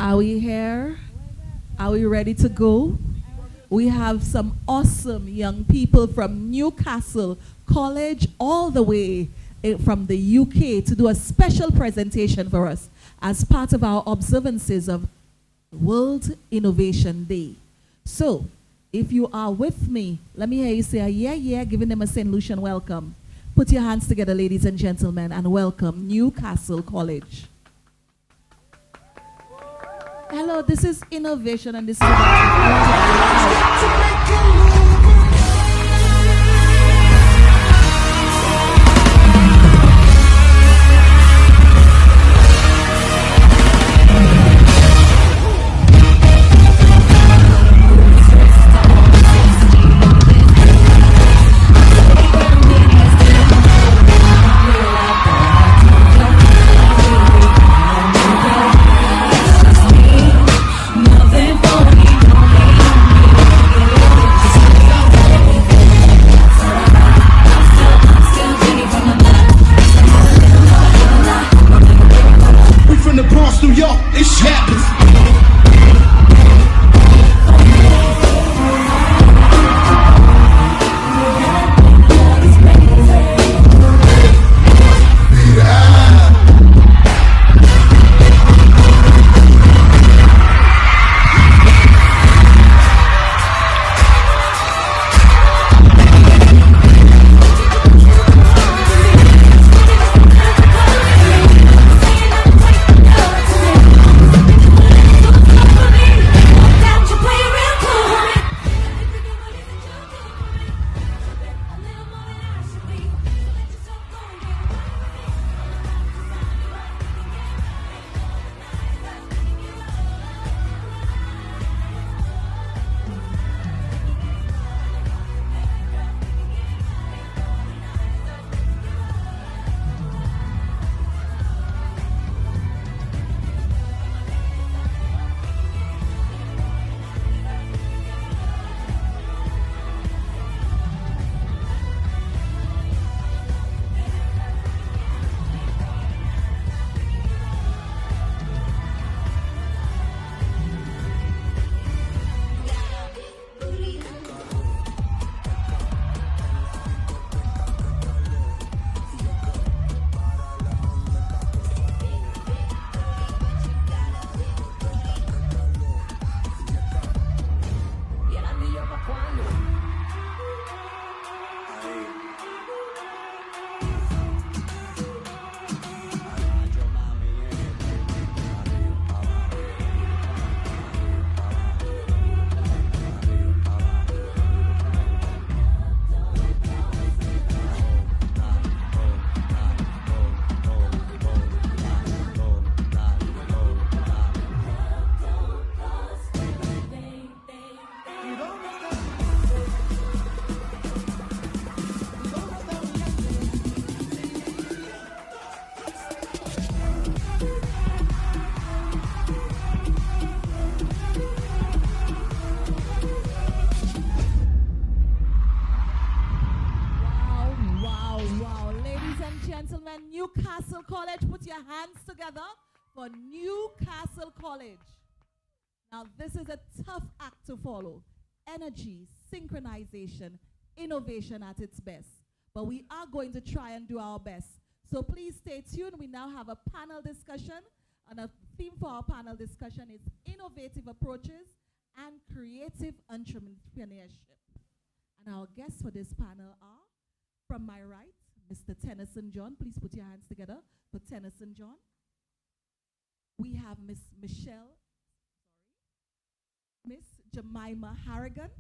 Are we here? Are we ready to go? We have some awesome young people from Newcastle College all the way from the UK to do a special presentation for us as part of our observances of World Innovation Day. So, if you are with me, let me hear you say, yeah, yeah, giving them a St. Lucian welcome. Put your hands together, ladies and gentlemen, and welcome Newcastle College. Hello, this is innovation, and this is about New York, it happens. Newcastle College, put your hands together for Newcastle College. Now, this is a tough act to follow. Energy, synchronization, innovation at its best. But we are going to try and do our best. So please stay tuned. We now have a panel discussion. And a theme for our panel discussion is innovative approaches and creative entrepreneurship. And our guests for this panel are, from my right, Mr. Tennyson John. Please put your hands together for Tennyson John. We have Miss Jemima Harrigan,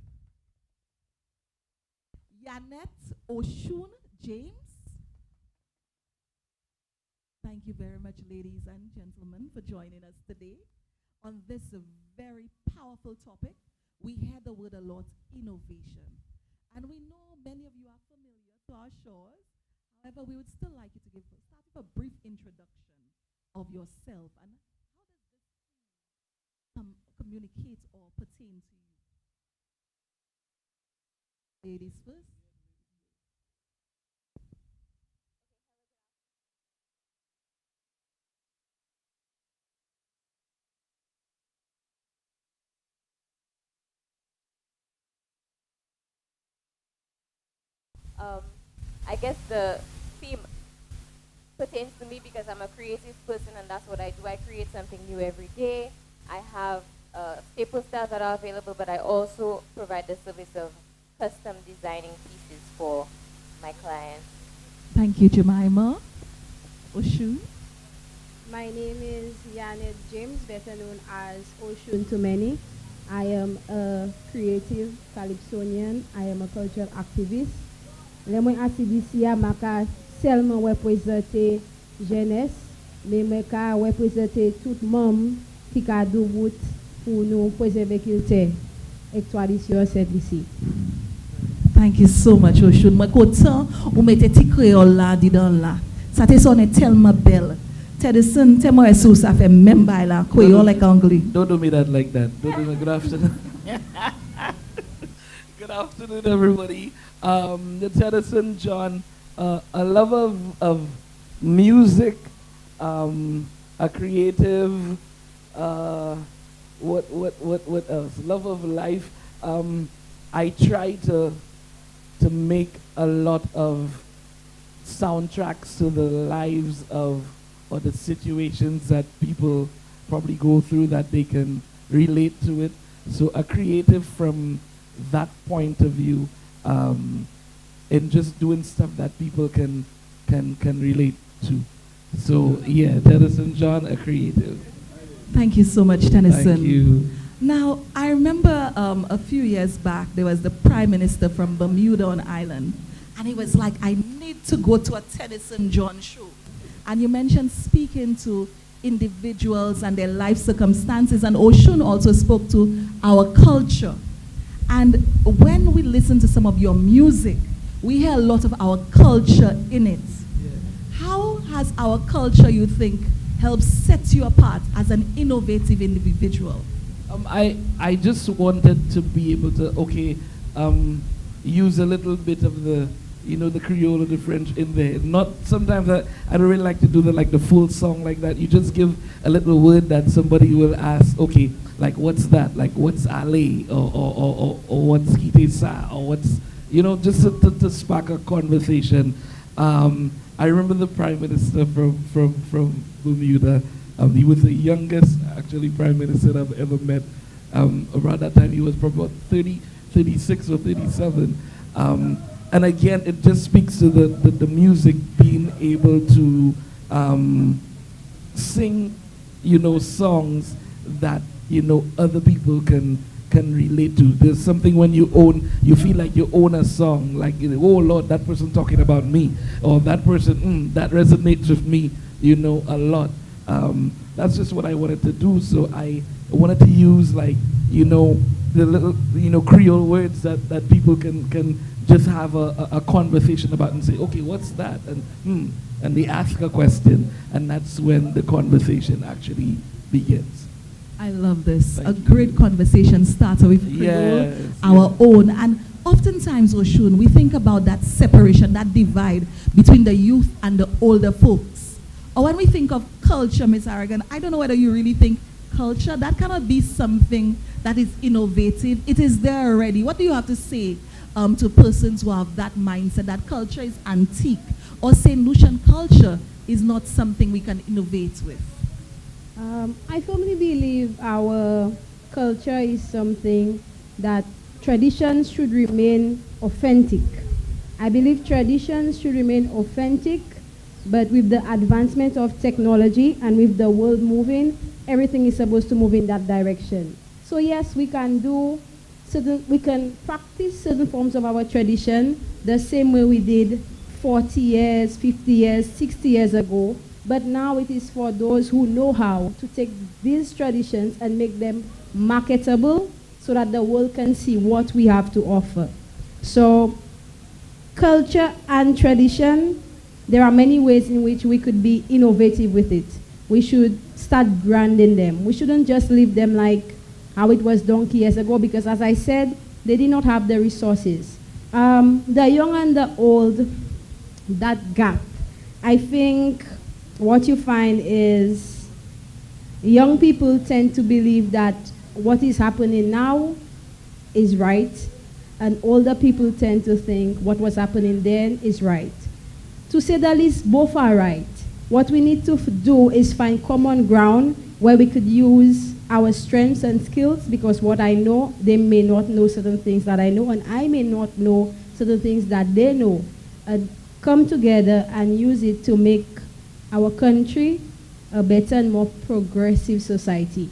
Yanette Oshun James. Thank you very much, ladies and gentlemen, for joining us today on this very powerful topic. We hear the word a lot, innovation. And we know many of you are familiar to our shores. However, we would still like you to start with a brief introduction of yourself and how does this communicate or pertain to you? Ladies first. I guess the theme pertains to me because I'm a creative person and that's what I do. I create something new every day. I have staple styles that are available, but I also provide the service of custom designing pieces for my clients. Thank you, Jemima. Oshun? My name is Yanet James, better known as Oshun to many. I am a creative calypsonian. I am a cultural activist. Moi activiste a maka seulement représenter jeunesse, mais moi ka représenter tout monde qui ka dou route pour nous préserver culture et tradition ici. Thank you so much, Oshun. Moi, content ou mettez ti créole là, dedans là. Ça te sonne tellement belle. Tedison, tellement sous ça fait même bail là, créole like anglais. Don't do me that like that. Don't do me. Good afternoon. Good afternoon, everybody. Tedison John, a lover of music, a creative. What else? Love of life. I try to make a lot of soundtracks to the lives of or the situations that people probably go through that they can relate to it. So a creative from that point of view, and just doing stuff that people can relate to. So yeah, Tennyson John, a creative. Thank you so much, Tennyson. Thank you. Now, I remember a few years back, there was the Prime Minister from Bermuda on Island, and he was like, I need to go to a Tennyson John show. And you mentioned speaking to individuals and their life circumstances, and Oshun also spoke to our culture. And when we listen to some of your music, we hear a lot of our culture in it. Yeah. How has our culture, you think, helped set you apart as an innovative individual? I just wanted to be able to, use a little bit of the, the Creole or the French in there. Not sometimes I don't really like to do the full song like that. You just give a little word that somebody will ask, okay, like what's that? Like what's ale or what's kite sa or what's, just to spark a conversation. I remember the Prime Minister from Bermuda. He was the youngest, actually, Prime Minister I've ever met. Around that time, he was probably about 36 or 37. And again, it just speaks to the music being able to sing, songs that, other people can relate to. There's something when you feel like you own a song, like, oh Lord, that person talking about me, or that person, that resonates with me, a lot. That's just what I wanted to do. So I wanted to use the little, Creole words that people can just have a conversation about and say, okay, what's that? And they ask a question, and that's when the conversation actually begins. I love this. Thank a you. Great conversation starter with Creole, Yes, our own. And oftentimes, Oshun, we think about that separation, that divide between the youth and the older folks. Or when we think of culture, Ms. Aragon, I don't know whether you really think culture, that cannot be something that is innovative. It is there already. What do you have to say to persons who have that mindset that culture is antique, or St. Lucian culture is not something we can innovate with? I firmly believe our culture is something that traditions should remain authentic. I believe traditions should remain authentic, but with the advancement of technology and with the world moving, everything is supposed to move in that direction. So yes, we can practice certain forms of our tradition the same way we did 40 years, 50 years, 60 years ago. But now it is for those who know how to take these traditions and make them marketable so that the world can see what we have to offer. So culture and tradition, there are many ways in which we could be innovative with it. We should start branding them. We shouldn't just leave them like how it was donkey years ago, because as I said, they did not have the resources. The young and the old, that gap, I think what you find is young people tend to believe that what is happening now is right. and older people tend to think what was happening then is right. To say the least, both are right. What we need to do is find common ground where we could use our strengths and skills, because what I know, they may not know certain things that I know, and I may not know certain things that they know, and come together and use it to make our country a better and more progressive society.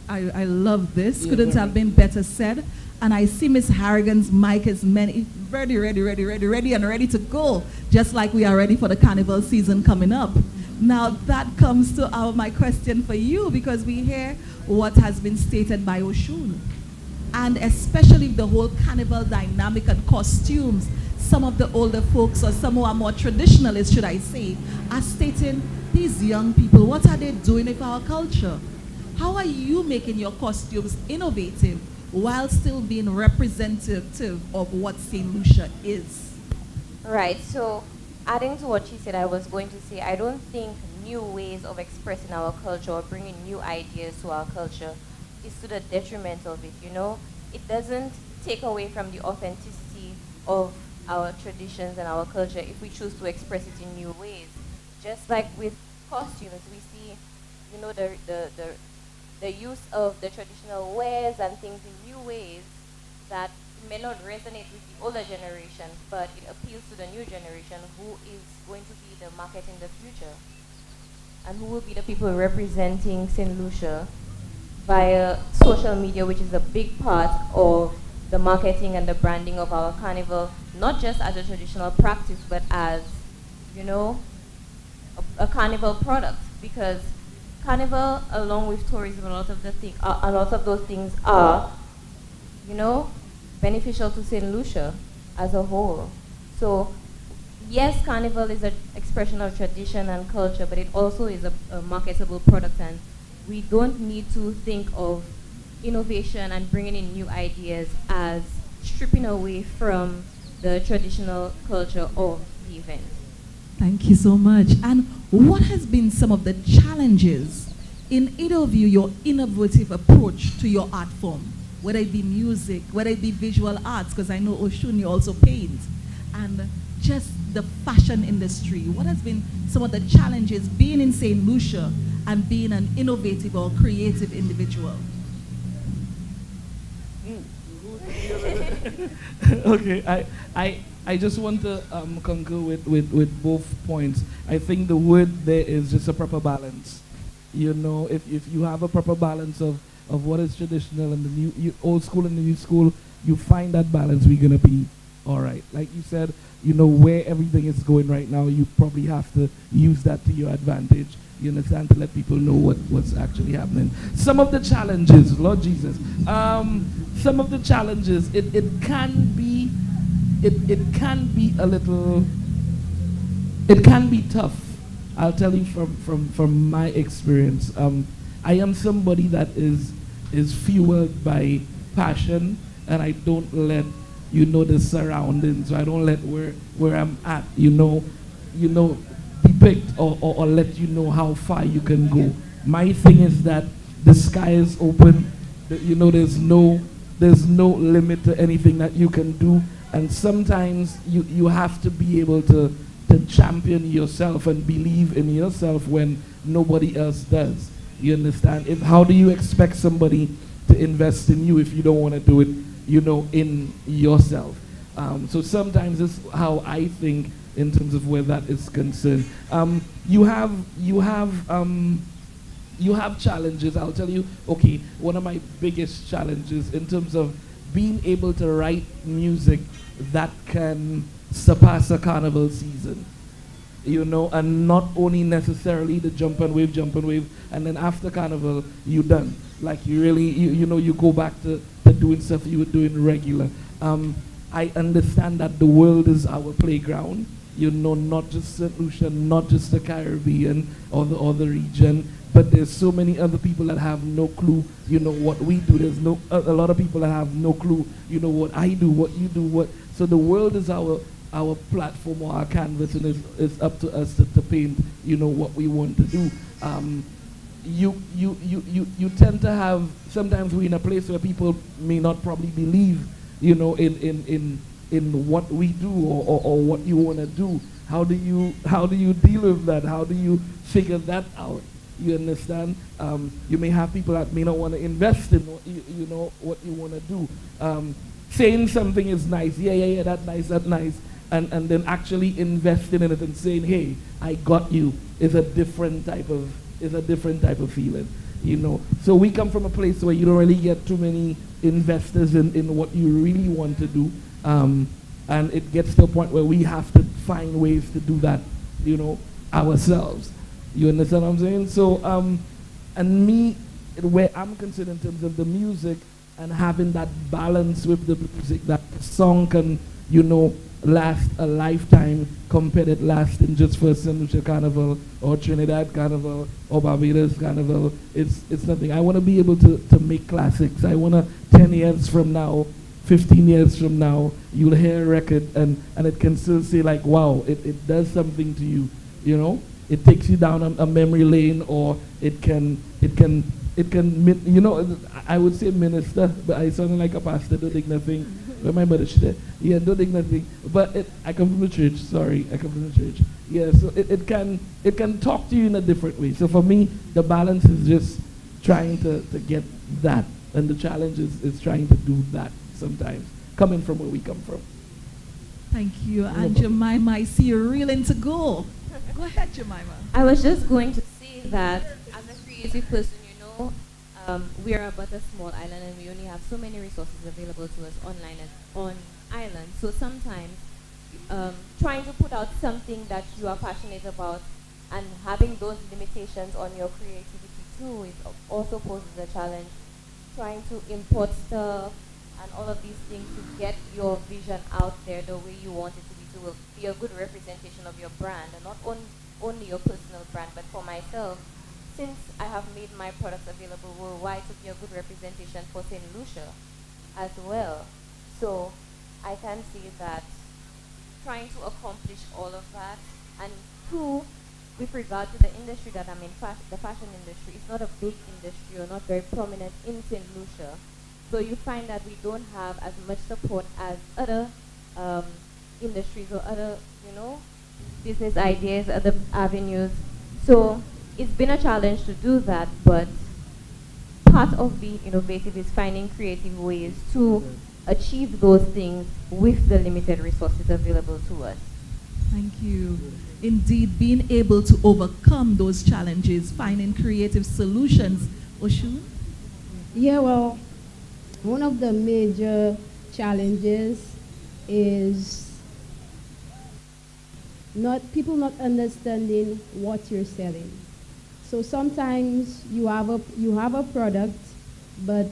I love this. Couldn't have been better said. And I see Miss Harrigan's mic is ready and ready to go, just like we are ready for the carnival season coming up. Now that comes to my question for you, because we hear what has been stated by Oshun, and especially the whole carnival dynamic and costumes. Some of the older folks, or some who are more traditionalists, should I say, are stating, these young people, what are they doing with our culture? How are you making your costumes innovative while still being representative of what St. Lucia is? Right, so adding to what she said, I was going to say, I don't think new ways of expressing our culture or bringing new ideas to our culture is to the detriment of it, you know? It doesn't take away from the authenticity of our traditions and our culture if we choose to express it in new ways. Just like with costumes, we see, you know, the use of the traditional wares and things in new ways that may not resonate with the older generation, but it appeals to the new generation, who is going to be the market in the future, and who will be the people representing St. Lucia via social media, which is a big part of the marketing and the branding of our carnival, not just as a traditional practice, but as, you know, a carnival product, because carnival, along with tourism, a lot of those things are, you know, beneficial to St. Lucia as a whole. So, yes, carnival is an expression of tradition and culture, but it also is a marketable product, and we don't need to think of innovation and bringing in new ideas as stripping away from the traditional culture of the event. Thank you so much. And what has been some of the challenges in either of you, your innovative approach to your art form? Whether it be music, whether it be visual arts, because I know Oshun, you also paint, and just the fashion industry. What has been some of the challenges being in St. Lucia and being an innovative or creative individual? Okay, I just want to concur with both points. I think the word there is just a proper balance. You know, if you have a proper balance of what is traditional and the old school and the new school, you find that balance, we're going to be all right. Like you said, you know, where everything is going right now, you probably have to use that to your advantage. You understand, to let people know what's actually happening. Some of the challenges, Lord Jesus, some of the challenges, it can be a little, it can be tough. I'll tell you from my experience. I am somebody that is fueled by passion, and I don't let, you know, the surroundings. So I don't let where I'm at, you know, depict or let you know how far you can go. My thing is that the sky is open. You know, there's no limit to anything that you can do. And sometimes you have to be able to champion yourself and believe in yourself when nobody else does. You understand? How do you expect somebody to invest in you if you don't want to do it, you know, in yourself? So sometimes it's how I think in terms of where that is concerned. You have challenges. I'll tell you, okay, one of my biggest challenges in terms of being able to write music that can surpass a carnival season, you know, and not only necessarily the jump and wave, and then after carnival, you're done. Like you really, you know, you go back to doing stuff you were doing regular. I understand that the world is our playground, you know, not just St. Lucia, not just the Caribbean or the region, but there's so many other people that have no clue, you know, what we do. There's a lot of people that have no clue, you know, what I do, what you do, so the world is our platform or our canvas, and it's up to us to paint, you know, what we want to do. You tend to have, sometimes we're in a place where people may not probably believe in what we do or what you want to do. How do you deal with that? How do you figure that out? You understand? You may have people that may not want to invest in what what you want to do. Saying something is nice, yeah, that's nice, and then actually investing in it and saying, hey, I got you, is a different type of feeling. So we come from a place where you don't really get too many investors in what you really want to do, and it gets to a point where we have to find ways to do that, ourselves. You understand what I'm saying? So, and me, where I'm concerned in terms of the music and having that balance with the music, that the song can, last a lifetime compared it lasting just for St. Lucia Carnival or Trinidad Carnival or Barbados Carnival. It's nothing. I want to be able to make classics. I want to, 10 years from now, 15 years from now, you'll hear a record and it can still say like, wow, it does something to you, It takes you down a memory lane, or it can, I would say minister, but I sound like a pastor, don't think nothing. But my mother, she said, yeah, don't think nothing. But I come from the church, sorry, I come from the church. Yeah, so it can talk to you in a different way. So for me, the balance is just trying to get that. And the challenge is trying to do that sometimes, coming from where we come from. Thank you. And Jemima, I see you're reeling to go. Go ahead, Jemima. I was just going to say that as a creative person, we are but a small island and we only have so many resources available to us online and on island. So sometimes trying to put out something that you are passionate about and having those limitations on your creativity too is also poses a challenge. Trying to import stuff and all of these things to get your vision out there the way you want it to be a good representation of your brand, and not only your personal brand, but for myself, since I have made my products available worldwide, to be a good representation for St. Lucia as well. So I can see that trying to accomplish all of that, and two, with regard to the industry that I'm in, the fashion industry, it's not a big industry or not very prominent in St. Lucia. So you find that we don't have as much support as other industries or other, business ideas, other avenues. So it's been a challenge to do that, but part of being innovative is finding creative ways to achieve those things with the limited resources available to us. Thank you. Indeed, being able to overcome those challenges, finding creative solutions. Oshun? Yeah, well, one of the major challenges is people not understanding what you're selling. So sometimes you have a product, but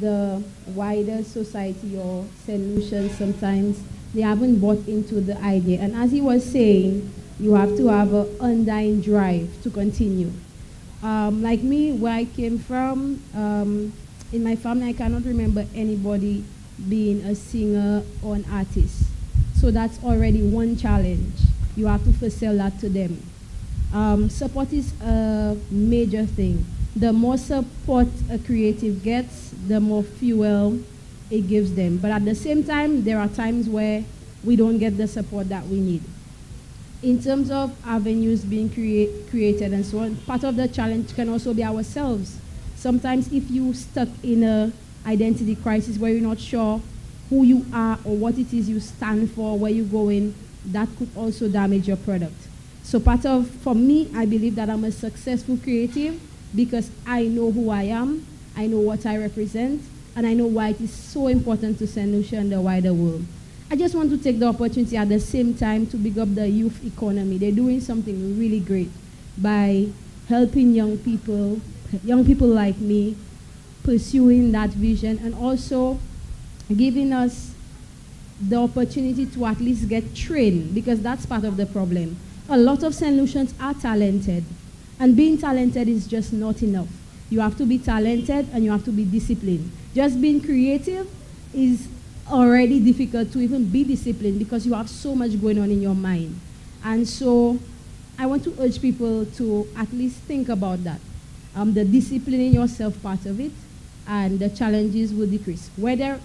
the wider society or solutions, sometimes they haven't bought into the idea. And as he was saying, you have to have an undying drive to continue. Like me, where I came from, in my family, I cannot remember anybody being a singer or an artist. So that's already one challenge. You have to first sell that to them. Support is a major thing. The more support a creative gets, the more fuel it gives them. But at the same time, there are times where we don't get the support that we need. In terms of avenues being created and so on, part of the challenge can also be ourselves. Sometimes if you're stuck in an identity crisis where you're not sure who you are or what it is you stand for, where you're going, that could also damage your product. So for me, I believe that I'm a successful creative because I know who I am, I know what I represent, and I know why it is so important to St. Lucia and the wider world. I just want to take the opportunity at the same time to big up the youth economy. They're doing something really great by helping young people like me, pursuing that vision, and also giving us the opportunity to at least get trained, because that's part of the problem. A lot of St. Lucians are talented, and being talented is just not enough. You have to be talented and you have to be disciplined. Just being creative is already difficult to even be disciplined because you have so much going on in your mind. And so I want to urge people to at least think about that. The disciplining yourself part of it, and the challenges will decrease. Where there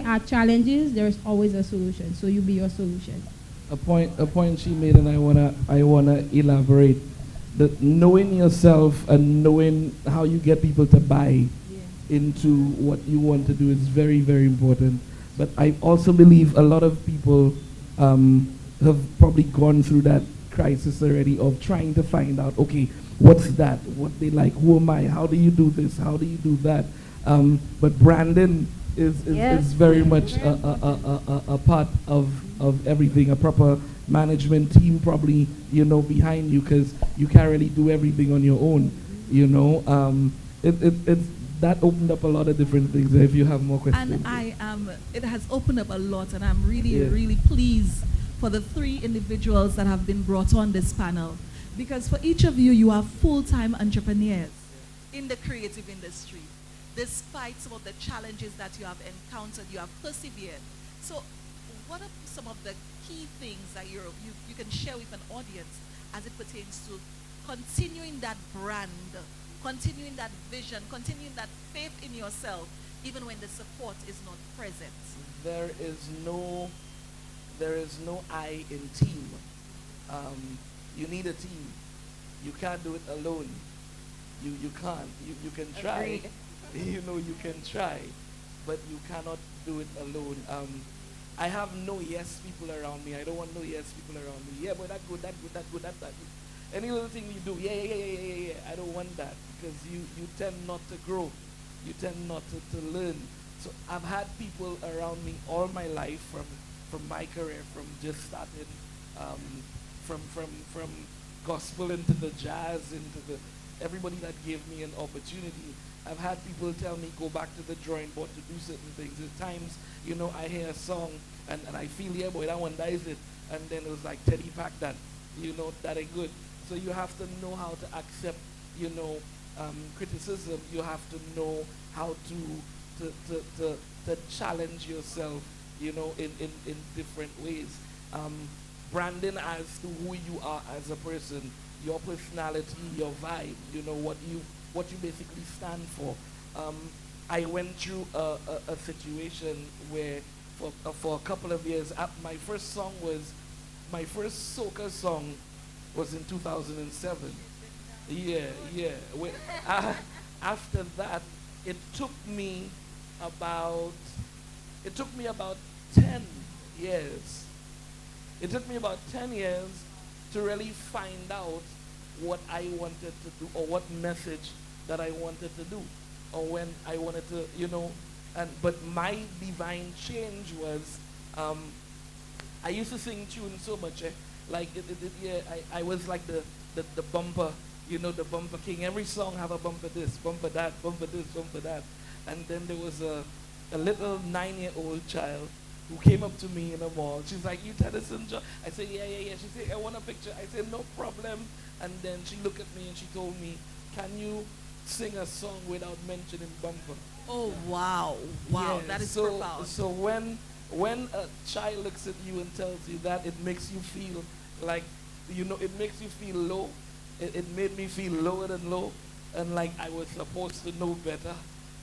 are challenges, there is always a solution. So you be your solution. A point she made, and I wanna elaborate. That knowing yourself and knowing how you get people to buy into what you want to do is very, very important. But I also believe a lot of people have probably gone through that crisis already of trying to find out, okay, what's that? What they like? Who am I? How do you do this? How do you do that? But branding is very much a part of everything. A proper management team probably, behind you, because you can't really do everything on your own. It's that opened up a lot of different things. If you have more questions. And it has opened up a lot, and I'm really pleased for the 3 individuals that have been brought on this panel. Because for each of you, you are full-time entrepreneurs in the creative industry. Despite some of the challenges that you have encountered, you have persevered. So what are some of the key things that you can share with an audience as it pertains to continuing that brand, continuing that vision, continuing that faith in yourself, even when the support is not present? There is no I in team. You need a team. You can't do it alone. You can't. You can try. Agreed. You can try, but you cannot do it alone. I have no yes people around me. I don't want no yes people around me. Yeah, but that good, that good, that good, that good. Any little thing you do, yeah. I don't want that, because you tend not to grow. You tend not to learn. So I've had people around me all my life, from my career, from just starting, from gospel into the jazz, into everybody that gave me an opportunity. I've had people tell me, go back to the drawing board to do certain things. At times, I hear a song and I feel, yeah, boy, that one dies it. And then it was like, Teddy, pack that. That ain't good. So you have to know how to accept, criticism. You have to know how to challenge yourself, in different ways. Branding as to who you are as a person, your personality, your vibe, what you basically stand for. I went through a situation where for a couple of years, my first soca song was in 2007. Yeah. After that, it took me about 10 years. It took me about 10 years to really find out what I wanted to do, or what message that I wanted to do, or when I wanted to, but my divine change was, I used to sing tunes so much, I was like the bumper, the bumper king. Every song have a bumper this, bumper that, bumper this, bumper that. And then there was a little 9-year-old child who came up to me in a mall. She's like, you Tennyson John? I said, yeah. She said, I want a picture. I said, no problem. And then she looked at me and she told me, can you sing a song without mentioning bumper? Oh, wow. Wow, Yeah, that is so, profound. So when a child looks at you and tells you that, it makes you feel like, it makes you feel low. It made me feel lower than low, and like I was supposed to know better,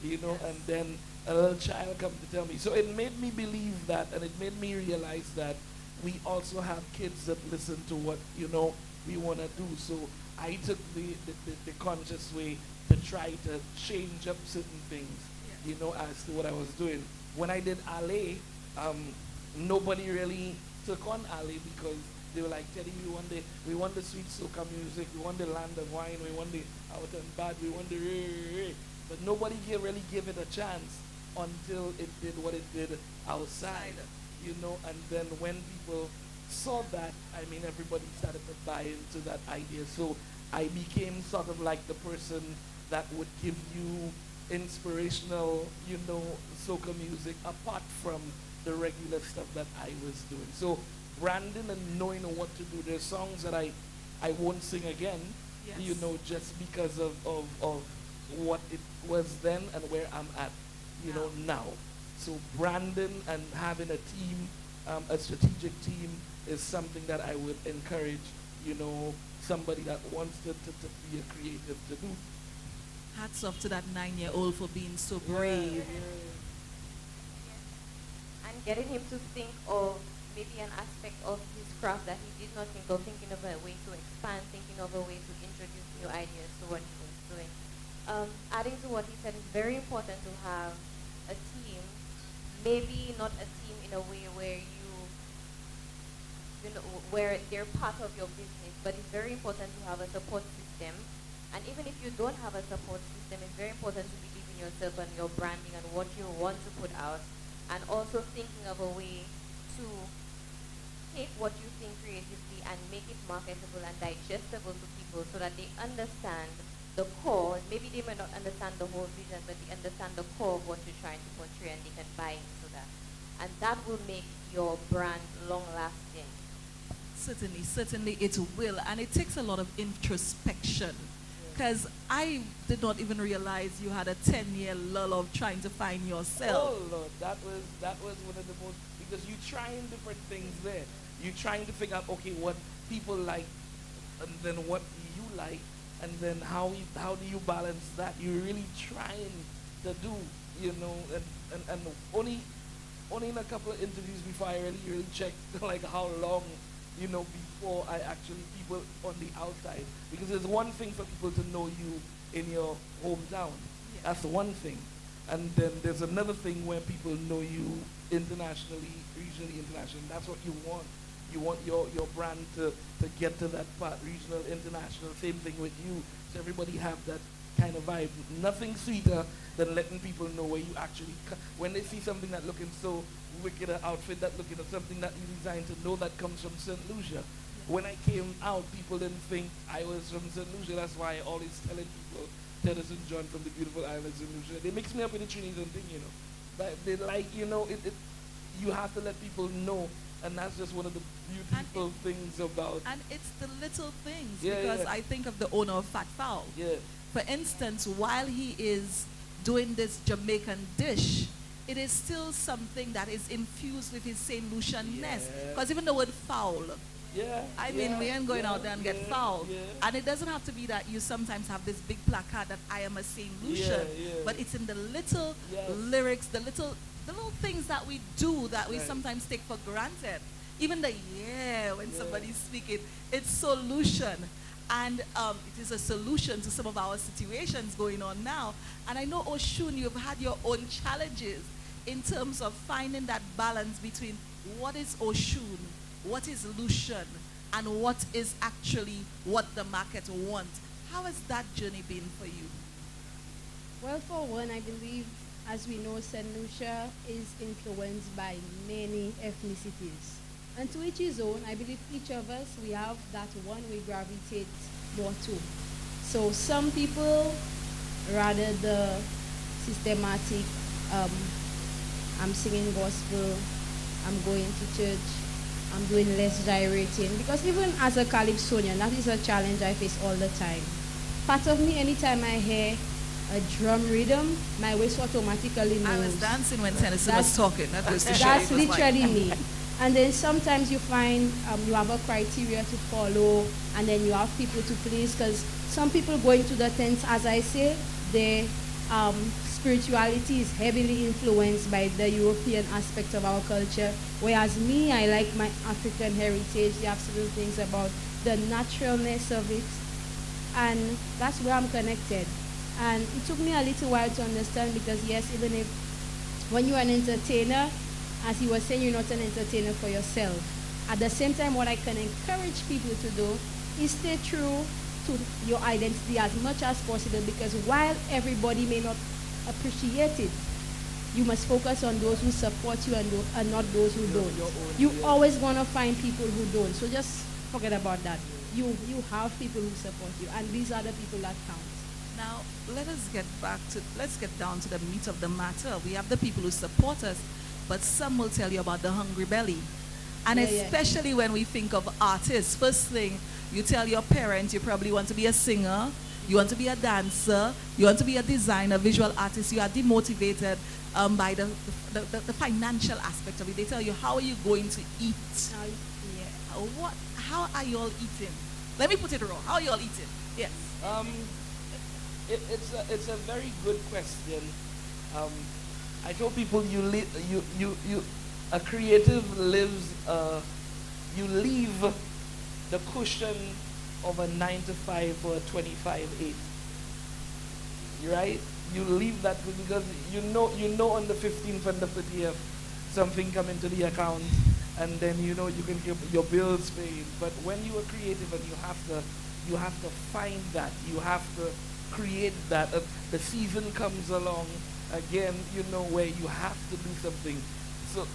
Yes. and then a little child come to tell me. So it made me believe that, and it made me realize that we also have kids that listen to what, we want to do. So I took the conscious way to try to change up certain things, as to what I was doing. When I did Alley, nobody really took on Alley, because they were like, Teddy, we want the sweet soca music, we want the land of wine, we want the out and bad, we want the but nobody really gave it a chance until it did what it did outside, and then when people saw that, everybody started to buy into that idea. So I became sort of like the person that would give you inspirational, soca music apart from the regular stuff that I was doing. So branding and knowing what to do. There's songs that I won't sing again, Yes. just because of what it was then and where I'm at, now. So branding and having a team, a strategic team, is something that I would encourage, somebody that wants to be a creative to do. hats off to that 9-year-old for being so brave. And getting him to think of maybe an aspect of his craft that he did not think of, thinking of a way to expand, thinking of a way to introduce new ideas to what he was doing. Adding to what he said, it's very important to have a team, maybe not a team in a way where you know, where they're part of your business, but it's very important to have a support system. And even if you don't have a support system, it's very important to believe in yourself and your branding and what you want to put out, and also thinking of a way to take what you think creatively and make it marketable and digestible to people so that they understand the core. Maybe they may not understand the whole vision, but they understand the core of what you're trying to portray and they can buy into that. And that will make your brand long-lasting. Certainly it will. And it takes a lot of introspection. Because I did not even realize you had a 10-year lull of trying to find yourself. Oh Lord, that was one of the most, because you're trying different things there. You're trying to figure out, okay, what people like, and then what you like, and then how do you balance that? You're really trying to do, you know, and only in a couple of interviews before I really checked like how long, you know, before I actually, people on the outside. Because there's one thing for people to know you in your hometown. Yeah. That's one thing. And then there's another thing where people know you internationally, regionally, internationally. That's what you want. You want your brand to get to that part, regional, international, same thing with you. So everybody have that kind of vibe. Nothing sweeter than letting people know where you actually, when they see something that looking so wicked, an outfit that looking at something that you designed, to know that comes from St. Lucia. When I came out, people didn't think I was from St. Lucia. That's why I always telling people, Tennyson John from the beautiful island of St. Lucia. They mix me up with the Trinidad thing, you know. But they like, you know, you have to let people know. And that's just one of the beautiful things about. And it's the little things, Yeah, because yeah. I think of the owner of Fat Fowl. Yeah. For instance, while he is doing this Jamaican dish, it is still something that is infused with his St. Lucian-ness. Yeah. Because even the word foul, Yeah. I mean, we ain't going out there and get foul. Yeah. And it doesn't have to be that you sometimes have this big placard that I am a St. Lucian, Yeah. but it's in the little Yes. lyrics, the little things that we do that we Right. sometimes take for granted. Even the when somebody's speaking, it's solution. And it is a solution to some of our situations going on now. And I know, Oshun, you've had your own challenges in terms of finding that balance between what is Oshun, what is Lucian, and what is actually what the market wants. How has that journey been for you? Well, for one, I believe, as we know, St. Lucia is influenced by many ethnicities. And to each his own, I believe each of us, we have that one we gravitate more to. So some people, rather the systematic, I'm singing gospel, I'm going to church, I'm doing less gyrating. Because even as a calypsonian, that is a challenge I face all the time. Part of me, anytime I hear a drum rhythm, my waist automatically moves. I was dancing when Tennyson was talking. That was to show That's it was literally like me. And then sometimes you find you have a criteria to follow, and then you have people to please, because some people go into the tents, as I say, their spirituality is heavily influenced by the European aspect of our culture, whereas me, I like my African heritage, the absolute things about the naturalness of it, and that's where I'm connected. And it took me a little while to understand, because yes, even if when you're an entertainer, as you were saying, you're not an entertainer for yourself. At the same time, what I can encourage people to do is stay true to your identity as much as possible, because while everybody may not appreciate it, you must focus on those who support you and not those who don't. You always going to find people who don't. So just forget about that. You have people who support you, and these are the people that count. Now, let's get down to the meat of the matter. We have the people who support us, but some will tell you about the hungry belly. And especially when we think of artists, first thing, you tell your parents you probably want to be a singer, you want to be a dancer, you want to be a designer, visual artist. You are demotivated by the financial aspect of it. They tell you, how are you going to eat? How are you all eating? Let me put it raw. How are you all eating? Yes. it's a very good question. Um, I told people a creative lives, you leave the cushion of a 9 to 5 for a 25/8. Right? You leave that because you know on the 15th and the 30th something come into the account, and then you know you can get your bills paid. But when you are creative and you have to find that, you have to create that. The season comes along again, you know, where you have to do something. So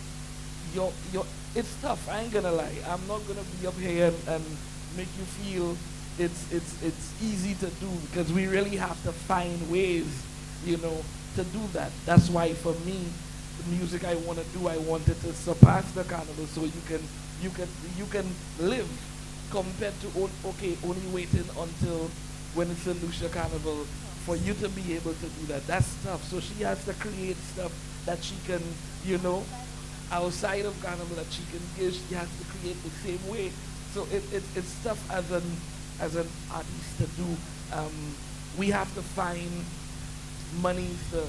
it's tough. I ain't gonna lie. I'm not gonna be up here and make you feel it's easy to do, because we really have to find ways, you know, to do that. That's why for me, the music I want to do, I wanted to surpass the carnival, so you can live, compared to only waiting until when it's a Lucia Carnival for you to be able to do that. That's tough. So she has to create stuff that she can, you know, outside of carnival that she can give. She has to create the same way. So it's tough as an artist to do. We have to find money to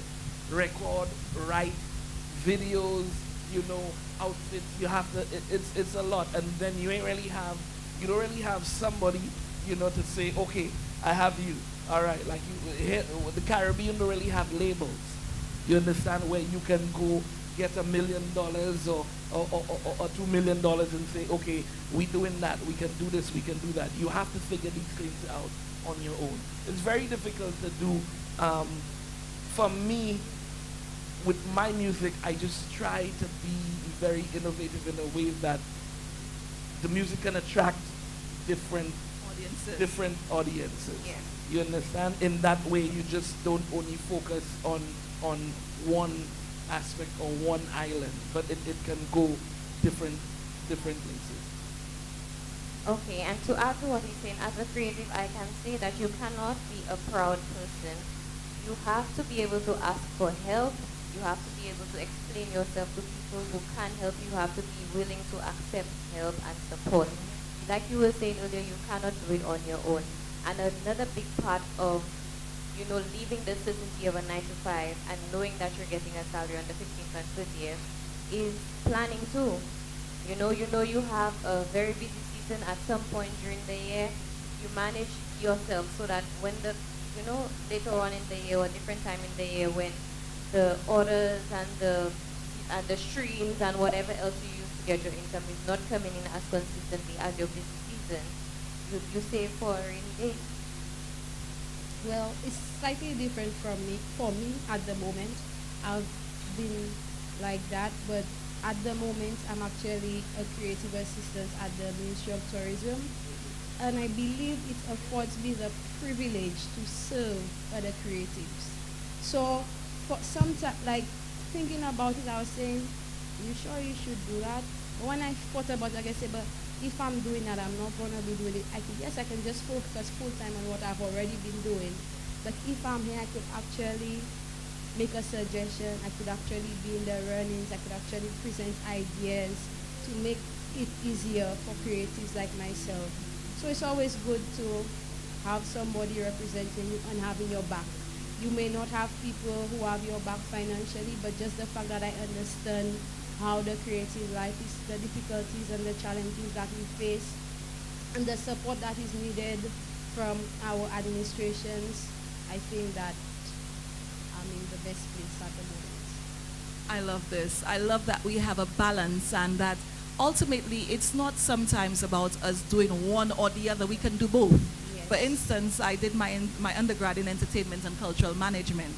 record, write videos, you know, outfits. You have to. It's a lot, and then you don't really have somebody, you know, to say, okay, I have you. All right, like here, the Caribbean don't really have labels. You understand, where you can go get $1 million or $2 million and say, okay, we doing that, we can do this, we can do that. You have to figure these things out on your own. It's very difficult to do. For me, with my music, I just try to be very innovative in a way that the music can attract different audiences. Yes. You understand? In that way, you just don't only focus on one aspect or one island, but it can go different places. Okay, and to add to what he's saying, as a creative, I can say that you cannot be a proud person. You have to be able to ask for help. You have to be able to explain yourself to people who can help you. You have to be willing to accept help and support. Like you were saying earlier, you cannot do it on your own. And another big part of, you know, leaving the certainty of a 9 to 5 and knowing that you're getting a salary on the 15th and 30th is planning too. You know you have a very busy season at some point during the year. You manage yourself so that when later on in the year or different time in the year, when the orders and the streams and whatever else you use to get your income is not coming in as consistently as your busy season, you save for a rainy day. Well, it's slightly different for me at the moment. I've been like that, but at the moment I'm actually a creative assistant at the Ministry of Tourism, and I believe it affords me the privilege to serve other creatives. So for some time, like thinking about it, I was saying, you sure you should do that? But when I thought about it, like I said, but if I'm doing that, I'm not going to be doing it. I can just focus full time on what I've already been doing. But if I'm here, I could actually make a suggestion. I could actually be in the runnings. I could actually present ideas to make it easier for creatives like myself. So it's always good to have somebody representing you and having your back. You may not have people who have your back financially, but just the fact that I understand how the creative life is, the difficulties and the challenges that we face, and the support that is needed from our administrations, I think that I'm in the best place at the moment. I love this. I love that we have a balance, and that ultimately it's not sometimes about us doing one or the other. We can do both. Yes. For instance, I did my undergrad in entertainment and cultural management.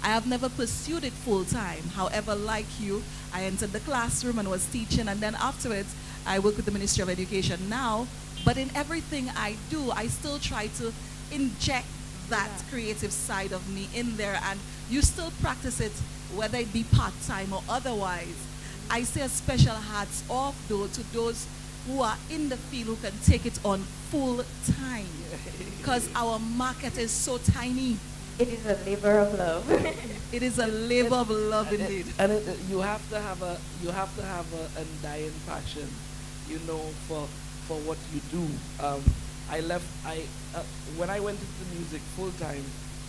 I have never pursued it full time. However, like you, I entered the classroom and was teaching, and then afterwards I work with the Ministry of Education now. But in everything I do, I still try to inject that creative side of me in there, and you still practice it, whether it be part-time or otherwise. I say a special hats off though to those who are in the field who can take it on full time, because our market is so tiny. It is a labor of love. It is a labor of love indeed. And you have to have a undying passion, you know, for what you do. When I went into music full time,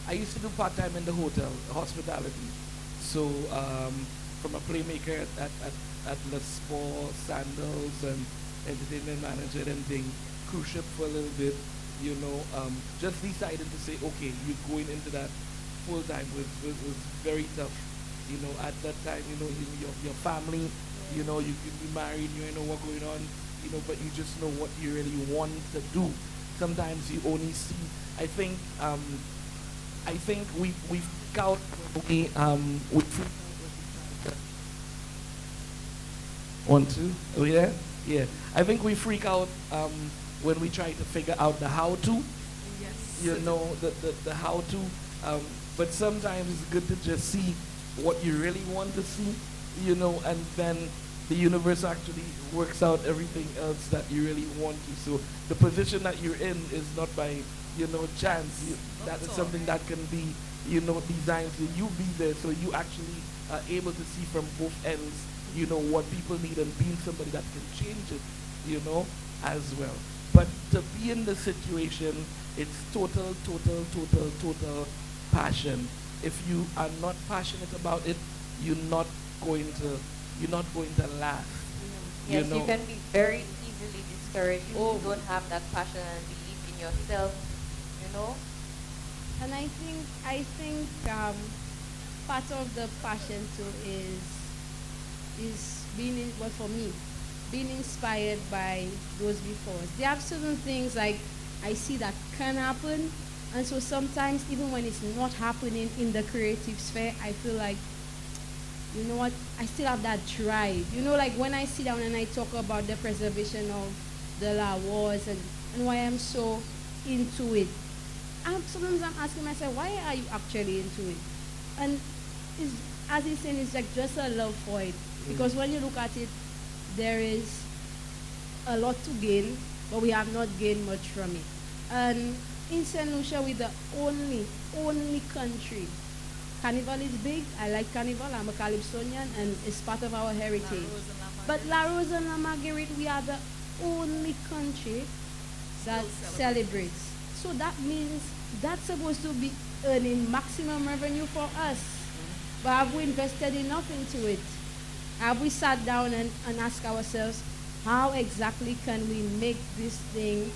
I used to do part-time in the hotel, hospitality. So from a playmaker at Les Sport, Sandals, and entertainment manager, and then cruise ship for a little bit, just decided to say, okay, you're going into that full-time was very tough. At that time, your family, you can be married, you know what's going on, but you just know what you really want to do. Sometimes you only see, I think we freak out when we freak out. One, two, oh yeah? Yeah. I think we freak out when we try to figure out the how to. Yes. The how to. But sometimes it's good to just see what you really want to see, and then the universe actually works out everything else that you really want to. So the position that you're in is not by, chance. That is something that can be, designed to you be there, so you actually are able to see from both ends, what people need, and being somebody that can change it, as well. But to be in the situation, it's total passion. If you are not passionate about it, you're not going to last. Yes, you can be very easily discouraged if you don't have that passion and belief in yourself, And I think part of the passion too is being for me, being inspired by those before. There are certain things like I see that can happen, and so sometimes even when it's not happening in the creative sphere, I feel like, you know what, I still have that drive. Like when I sit down and I talk about the preservation of the laws and why I'm so into it. Sometimes I'm asking myself, why are you actually into it? And as he's saying, it's like just a love for it. Because when you look at it, there is a lot to gain, but we have not gained much from it. And in St. Lucia, we're the only country. Carnival is big. I like Carnival. I'm a Calypsonian, and it's part of our heritage. But La Rose and La Marguerite, we are the only country that celebrates. So that means that's supposed to be earning maximum revenue for us. But have we invested enough into it? Have we sat down and asked ourselves, how exactly can we make this thing,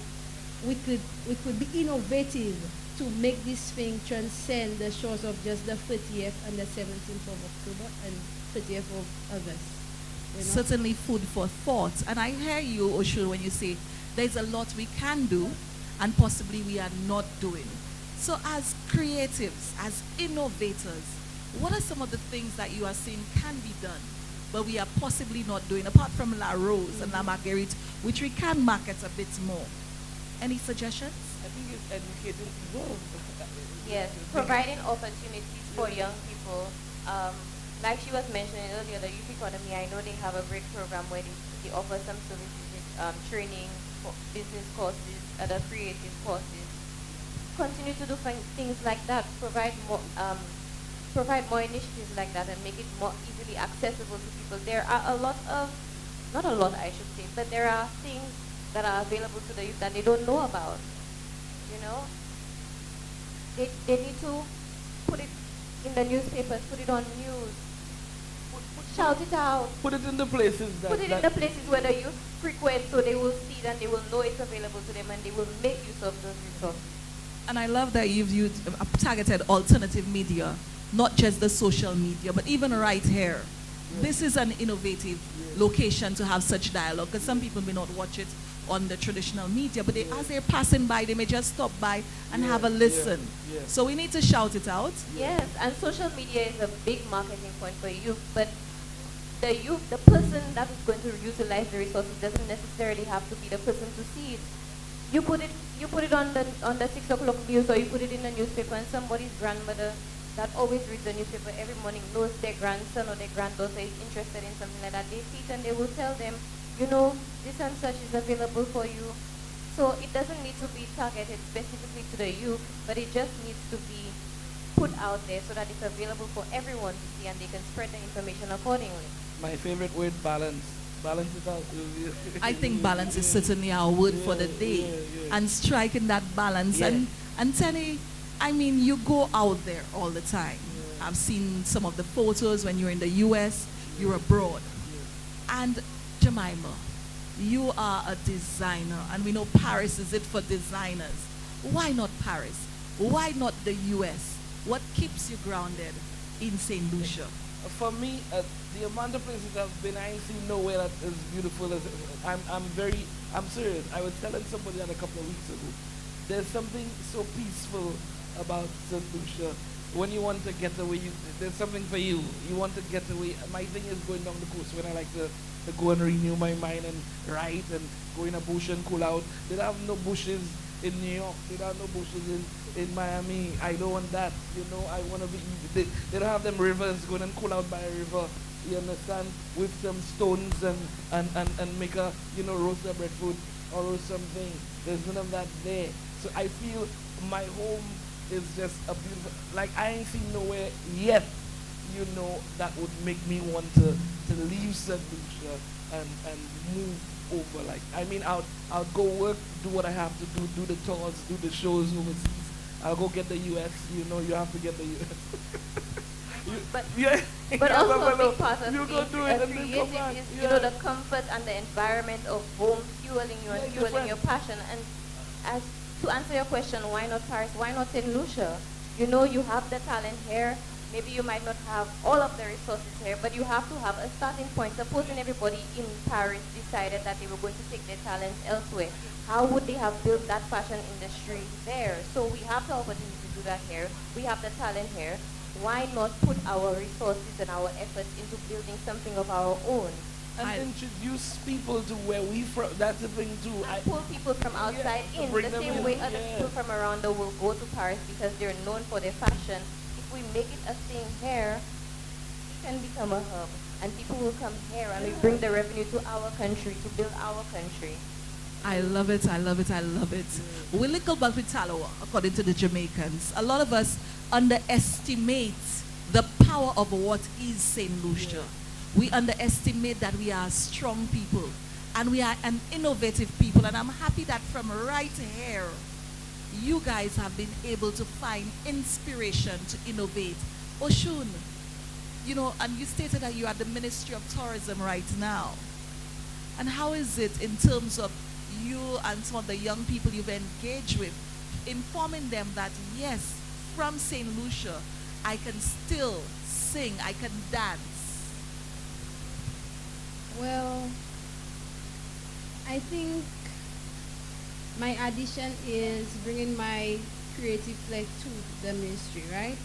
we could be innovative to make this thing transcend the shores of just the 30th and the 17th of October and 30th of August. Certainly food for thought. And I hear you, Oshul, when you say there's a lot we can do and possibly we are not doing. So as creatives, as innovators, what are some of the things that you are saying can be done, but we are possibly not doing, apart from La Rose and La Marguerite, which we can market a bit more? Any suggestions? I think it's educating people. Yes, providing opportunities for young people. Like she was mentioning earlier, the youth economy, I know they have a great program where they offer some services, training, for business courses, other creative courses. Continue to do things like that. Provide more initiatives like that and make it more easily accessible to people. There are not a lot I should say, but there are things that are available to the youth that they don't know about. They need to put it in the newspapers, put it on news, shout it out. Put it in the places in the places where the youth frequent, so they will see it and they will know it's available to them and they will make use of those resources. And I love that you've used targeted alternative media, not just the social media, but even right here. Yeah. This is an innovative location to have such dialogue, because some people may not watch it on the traditional media, but as they're passing by, they may just stop by and have a listen. So we need to shout it out. Yes, and social media is a big marketing point for youth, but the youth, the person that is going to utilize the resources doesn't necessarily have to be the person to see it. You put it on the 6 o'clock news, or you put it in the newspaper, and somebody's grandmother that always reads the newspaper every morning knows their grandson or their granddaughter is interested in something like that. They see it and they will tell them, this and such is available for you. So it doesn't need to be targeted specifically to the youth, but it just needs to be put out there so that it's available for everyone to see and they can spread the information accordingly. My favorite word, balance. Balance it out. I think balance is certainly our word for the day. And striking that balance. And Tenny, I mean, you go out there all the time. I've seen some of the photos when you're in the US, you're abroad. And Jemima, you are a designer, and we know Paris is it for designers. Why not Paris? Why not the US? What keeps you grounded in St. Lucia? For me, the amount of places I've been, I ain't seen nowhere that is beautiful as I'm serious. I was telling somebody that a couple of weeks ago. There's something so peaceful about St. Lucia. When you want to get away, there's something for you. You want to get away. My thing is going down the coast when I like to go and renew my mind and write and go in a bush and cool out. They don't have no bushes in New York. They don't have no bushes in Miami. I don't want that. You know, I want to be, they don't have them rivers, going and cool out by a river. You understand? With some stones and make a, roast a breadfruit or roast something. There's none of that there. So I feel my home is just a beautiful, like I ain't seen nowhere yet, that would make me want to leave St. Lucia and move over. Like, I mean, I'll go work, do what I have to do the tours, do the shows overseas. I'll go get the US, you have to get the US. But yeah. But also a big part of you go do it and then come back. is, the comfort and the environment of home fueling you and fueling your passion. And as to answer your question, why not Paris? Why not St. Lucia? You have the talent here. Maybe you might not have all of the resources here, but you have to have a starting point. Supposing everybody in Paris decided that they were going to take their talents elsewhere, how would they have built that fashion industry there? So we have the opportunity to do that here. We have the talent here. Why not put our resources and our efforts into building something of our own? And introduce people to where we from. That's the thing too. And pull people from outside in. The same way other people from around the world go to Paris because they're known for their fashion. If we make it a thing here, it can become a hub. And people will come here and we bring the revenue to our country, to build our country. I love it, I love it, I love it. Wiliko Balpitalo, according to the Jamaicans, a lot of us underestimate the power of what is St. Lucia. We underestimate that we are strong people and we are an innovative people. And I'm happy that from right here, you guys have been able to find inspiration to innovate. Oshun, and you stated that you are the Ministry of Tourism right now. And how is it in terms of you and some of the young people you've engaged with, informing them that yes, from St. Lucia, I can still sing, I can dance? Well, I think my addition is bringing my creative flair to the ministry, right?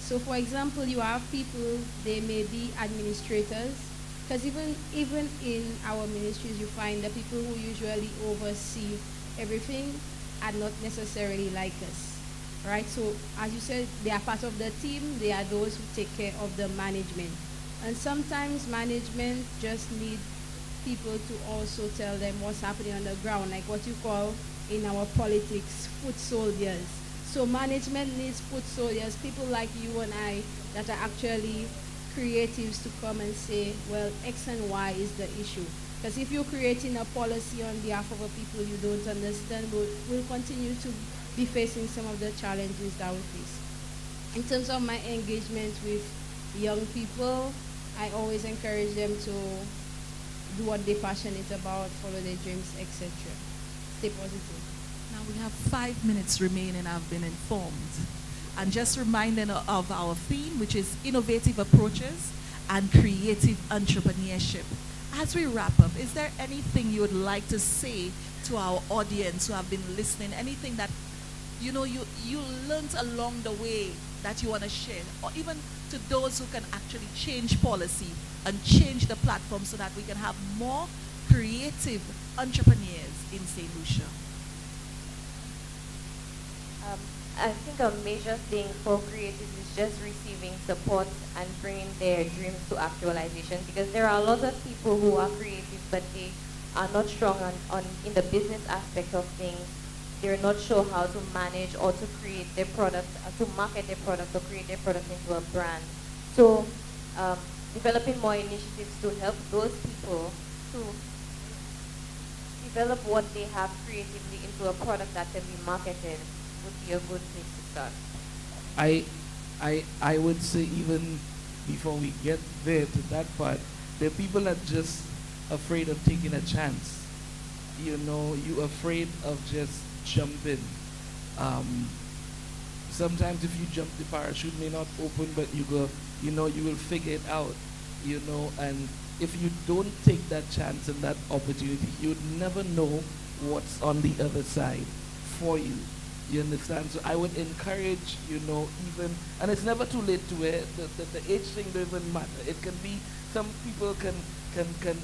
So for example, you have people, they may be administrators, because even in our ministries, you find the people who usually oversee everything are not necessarily like us, right? So as you said, they are part of the team. They are those who take care of the management. And sometimes management just need people to also tell them what's happening on the ground, like what you call in our politics, foot soldiers. So management needs foot soldiers, people like you and I that are actually creatives to come and say, well, X and Y is the issue. Because if you're creating a policy on behalf of a people you don't understand, we'll continue to be facing some of the challenges that we face. In terms of my engagement with young people, I always encourage them to do what they're passionate about, follow their dreams, etc. Stay positive. Now we have 5 minutes remaining, I've been informed. And just reminding of our theme, which is innovative approaches and creative entrepreneurship. As we wrap up, is there anything you would like to say to our audience who have been listening? Anything that you learned along the way that you want to share, or even to those who can actually change policy and change the platform so that we can have more creative entrepreneurs in St. Lucia? I think a major thing for creatives is just receiving support and bringing their dreams to actualization, because there are a lot of people who are creative but they are not strong in the business aspect of things. They're not sure how to manage or to create their product, to market their product or create their product into a brand. So developing more initiatives to help those people to develop what they have creatively into a product that can be marketed would be a good place to start. I, I would say even before we get there to that part, there are people that just afraid of taking a chance. You know, you afraid of just jumping. Sometimes if you jump, the parachute may not open, but you go, you know, you will figure it out, you know, and if you don't take that chance and that opportunity, you would never know what's on the other side for you. You understand? So I would encourage, you know, even, and it's never too late to wear, the age thing doesn't matter. It can be, some people can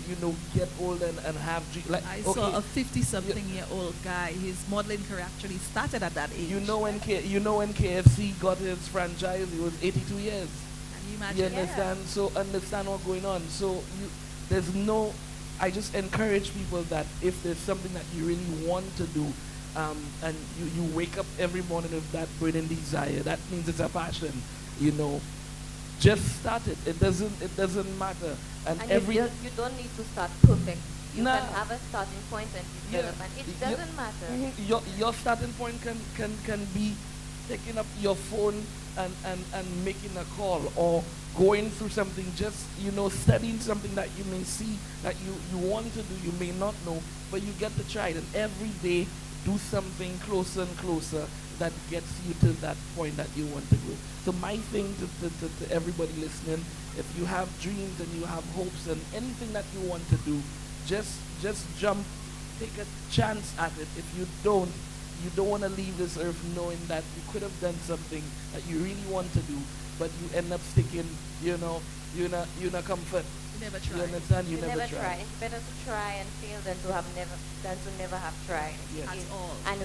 you know, get old and have, like, I okay, saw a 50-something-year-old guy. His modeling career actually started at that age. you know when KFC got his franchise, he was 82 years. Can you imagine? You understand? So understand what's going on. So there's no, I just encourage people that if there's something that you really want to do, and you wake up every morning with that burning desire, that means it's a passion, you know, just start it. It doesn't matter. And you don't need to start perfect. You Nah. can have a starting point and develop, and it doesn't matter. Your starting point can be taking up your phone and making a call, or going through something, just, you know, studying something that you may see that you want to do, you may not know, but you get to try it, and every day do something closer and closer that gets you to that point that you want to go. So my thing to everybody listening, if you have dreams and you have hopes and anything that you want to do, just jump, take a chance at it. If you don't want to leave this earth knowing that you could have done something that you really want to do, but you end up sticking, you know, you're not comfort. You never You try. understand? You You never never try. It's better to try and fail than to never have tried. Yes. At all. And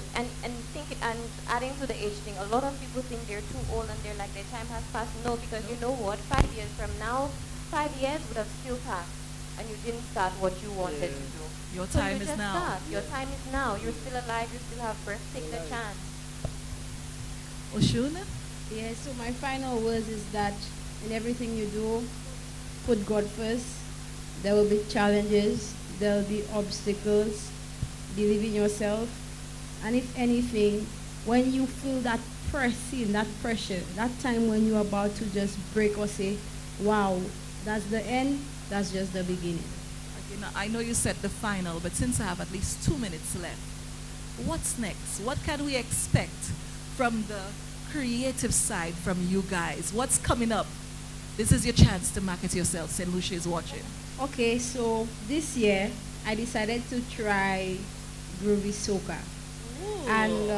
adding to the age thing, a lot of people think they're too old and they're like their time has passed. No, because you know what? 5 years from now, 5 years would have still passed, and you didn't start what you wanted to do. Your So time you is just now. start. Your time is now. You're still alive. You still have breath. Take the chance. Oshun? Yeah, so my final words is that in everything you do, put God first. There will be challenges, there will be obstacles. Believe in yourself. And if anything, when you feel that pressing, that pressure, that time when you're about to just break or say, wow, that's the end, that's just the beginning. Okay, now, I know you said the final, but since I have at least 2 minutes left, what's next? What can we expect from the creative side from you guys? What's coming up? This is your chance to market yourself. St. Lucia is watching. Okay, so this year I decided to try groovy soca. And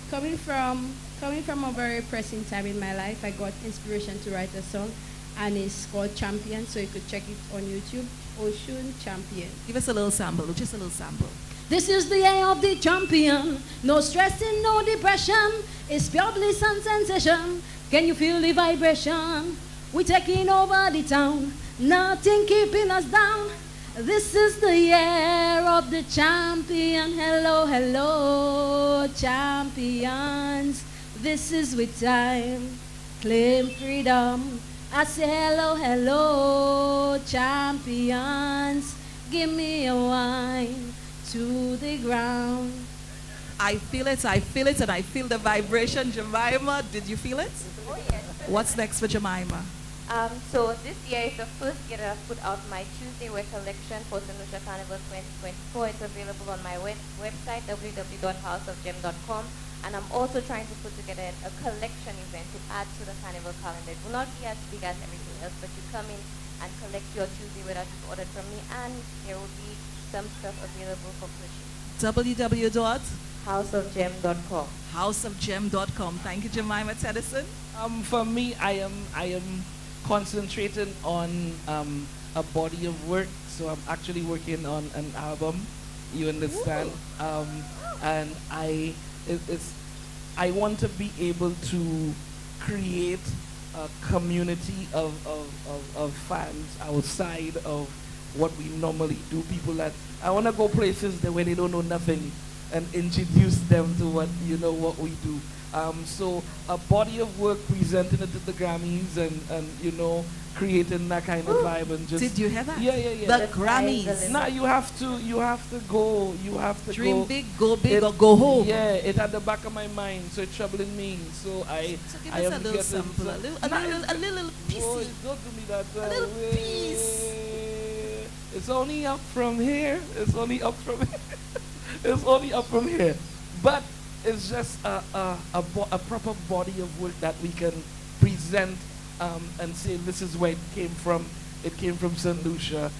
coming from a very pressing time in my life, I got inspiration to write a song, and it's called Champion. So you could check it on YouTube. Oshun Champion. Give us a little sample, just a little sample. This is the year of the champion. No stressing, no depression. It's pure bliss and sensation. Can you feel the vibration? We're taking over the town. Nothing keeping us down. This is the year of the champion. Hello, hello, champions. This is with time. Claim freedom. I say hello, hello, champions. Give me a wine to the ground. I feel it, and I feel the vibration. Jemima, did you feel it? Oh yes. What's next for Jemima? So this year is the first year that I've put out my Tuesday wear collection for St. Lucia Carnival 2024. It's available on my website, www.houseofgem.com. And I'm also trying to put together a collection event to add to the carnival calendar. It will not be as big as everything else, but you come in and collect your Tuesday wear that you've ordered from me, and there will be some stuff available for purchase. www.houseofgem.com. Houseofgem.com. Thank you, Jemima Tedison. For me, I am concentrating on a body of work. So I'm actually working on an album. You understand? And I want to be able to create a community of fans outside of what we normally do. People that I want to go places that where they don't know nothing, and introduce them to what what we do. So a body of work presenting it at the Grammys and creating that kind of vibe and just. Did you hear that? Yeah, yeah, yeah. The Grammys. Nah, you have to go. You have to Dream go. big, go big, or go home. Yeah, it at the back of my mind, so it's troubling me. So So give I us am a little getting sample, a little piece. Oh, don't do me that. A little piece. It's only up from here. It's only up from here. It's only up from here. But it's just a proper body of work that we can present and say this is where it came from. It came from St. Lucia.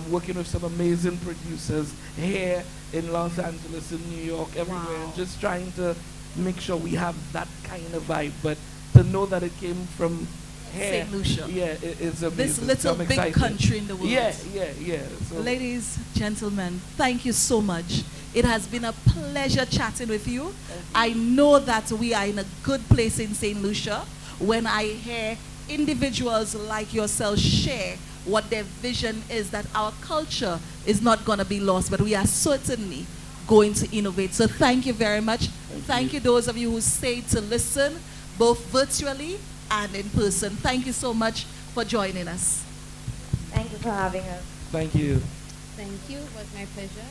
Working with some amazing producers here in Los Angeles, in New York, everywhere, and just trying to make sure we have that kind of vibe. But to know that it came from here, St. Lucia. yeah, it's amazing. This little So I'm big excited. country in the world. Yeah. So Ladies, gentlemen, thank you so much. It has been a pleasure chatting with you. I know that we are in a good place in St. Lucia when I hear individuals like yourself share what their vision is, that our culture is not going to be lost, but we are certainly going to innovate. So thank you very much. Thank you those of you who stayed to listen, both virtually and in person. Thank you so much for joining us. Thank you for having us. thank you. Thank you. It was my pleasure.